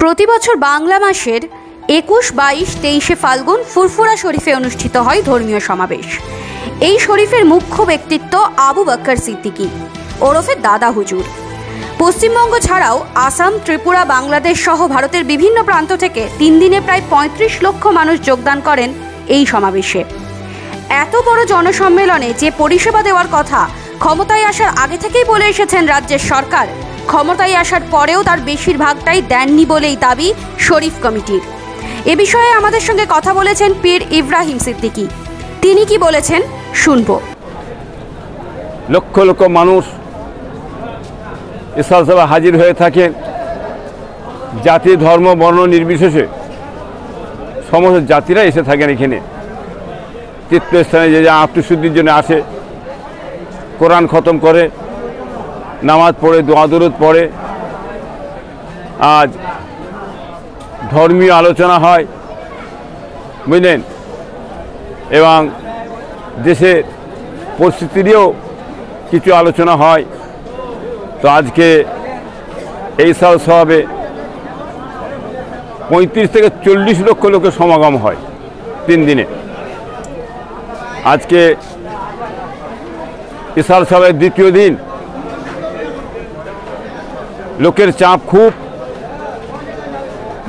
প্রতি বছর বাংলা মাসের ২১, ২২, ২৩ ফাল্গুন ফুরফুরা শরীফে অনুষ্ঠিত হয় ধর্মীয় সমাবেশ। এই শরীফের মুখ্য ব্যক্তিত্ব আবু বকর সিদ্দিকী ওরফে দাদা হুজুর। পশ্চিমবঙ্গ ছাড়াও আসাম, ত্রিপুরা, বাংলাদেশ সহ ভারতের বিভিন্ন প্রান্ত থেকে ৩ দিনে প্রায় ৩৫ লক্ষ মানুষ যোগদান করেন এই সমাবেশে। এত বড় জনসম্মেলনে যে পরিষেবা দেওয়ার কথা ক্ষমতায় আসার আগে থেকেই বলে এসেছেন রাজ্যের সরকার, ক্ষমতায় আসার পরেও তার বেশিরভাগটাই দেননি বলেই দাবি শরীফ কমিটির। এ বিষয়ে আমাদের সঙ্গে কথা বলেছেন পীর ইব্রাহিম সিদ্দিকী। তিনি কি বলেছেন শুনব। লক্ষ লক্ষ মানুষ ইসলাম সভায় হাজির হয়ে থাকেন। জাতি, ধর্ম, বর্ণ নির্বিশেষে সমস্ত জাতিরা এসে থাকেন এখানে। তীর্থস্থানে যে আত্মশুদ্ধির জন্য আসে, কোরআন খতম করে, নামাজ পড়ে, দোয়া দরুদ পড়ে, আজ ধর্মীয় আলোচনা হয়, বুঝলেন, এবং দেশের পরিস্থিতিরও কিছু আলোচনা হয়। তো আজকে এই সাল সভাবে ৩৫ থেকে ৪০ লক্ষ লোকের সমাগম হয় ৩ দিনে। আজকে ইসাল সভায় দ্বিতীয় দিন। লোকের চাপ খুব,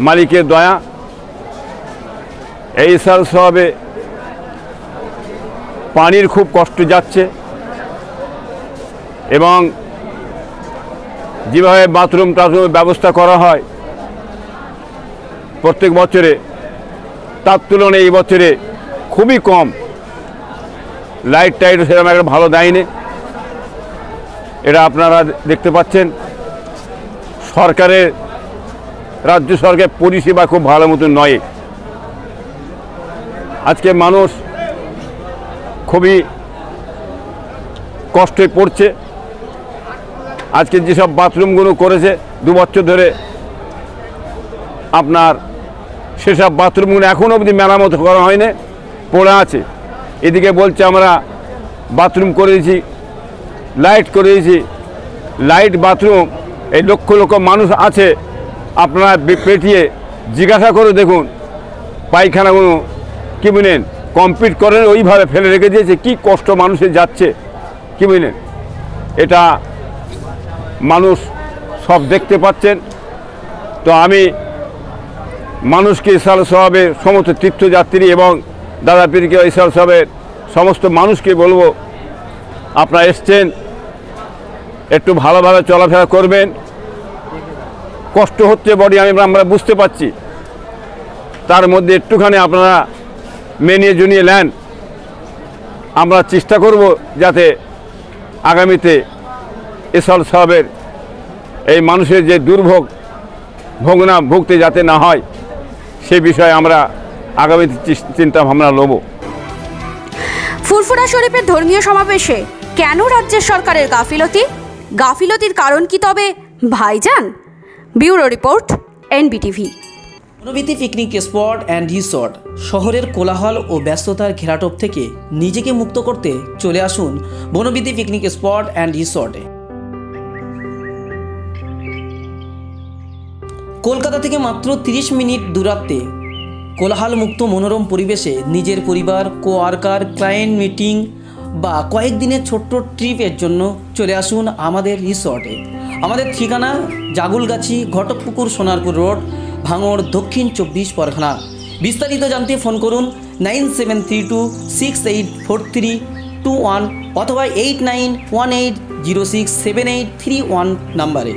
মালিকের দয়া। এই ইসাল সভাবে পানির খুব কষ্ট যাচ্ছে এবং যেভাবে বাথরুমের ব্যবস্থা করা হয় প্রত্যেক বছরে, তার তুলনায় এই বছরে খুবই কম। লাইট টাইট সেরকম একটা ভালো দেয়নি, এটা আপনারা দেখতে পাচ্ছেন। রাজ্য সরকারের পরিষেবা খুব ভালো মতো নয়। আজকে মানুষ খুবই কষ্টে পড়ছে। আজকে যেসব বাথরুমগুলো করেছে 2 বছর ধরে, আপনার সেসব বাথরুমগুলো এখনও অবধি মেরামত করা হয়নি, পড়ে আছে। এদিকে বলছে আমরা বাথরুম করে দিয়েছি, লাইট করে দিয়েছি। লাইট, বাথরুম, এই লক্ষ লক্ষ মানুষ আছে, আপনারা পেটিয়ে জিজ্ঞাসা করে দেখুন, পায়খানাগুলো কী বুঝলেন কমপ্লিট করেন, ওইভাবে ফেলে রেখে দিয়েছে। কি কষ্ট মানুষের যাচ্ছে, কী বুঝলেন। এটা মানুষ সব দেখতে পাচ্ছেন। তো আমি মানুষকে ইসাল সওয়াবের সমস্ত তীর্থযাত্রী এবং দাদা পীরকে ইসাল সওয়াবের সমস্ত মানুষকে বলবো, আপনারা এসছেন, একটু ভালোভাবে চলাফেরা করবেন। কষ্ট হচ্ছে বডি, আমরা বুঝতে পারছি, তার মধ্যে একটুখানি আপনারা মেনিয়ে জুনিয়ে নেন। আমরা চেষ্টা করব যাতে আগামীতে ইসাল সওয়াবের এই মানুষের যে দুর্ভোগ ভুগতে যাতে না হয়, সে বিষয়ে আমরা আগামীতে চিন্তা ভাবনা নেব। ফুরফুরা শরীফের ধর্মীয় সমাবেশে কেন রাজ্যের সরকারের গাফিলতির কারণ কি তবে ভাইজান? Bureau report, NBTV। Banabithi picnic spot and resort শহরের কোলাহল ও ব্যস্ততার ঘেরাটোপ থেকে নিজেকে মুক্ত করতে চলে আসুন বনবিথী পিকনিক স্পট অ্যান্ড রিসর্টে। কলকাতা থেকে মাত্র 30 মিনিট দূরত্বে কোলাহল মুক্ত মনোরম পরিবেশে নিজের পরিবার, কোয়ার্কার, ক্লায়েন্ট মিটিং বা কয়েকদিনের ছোট্ট ট্রিপের জন্য চলে আসুন আমাদের রিসর্টে। আমাদের ঠিকানা জাগুলগাছি, ঘটকপুকুর, সোনারপুর রোড, ভাঙড়, দক্ষিণ 24 পরগনা। বিস্তারিত জানতে ফোন করুন 9732684321 অথবা 8918067831 নাম্বারে।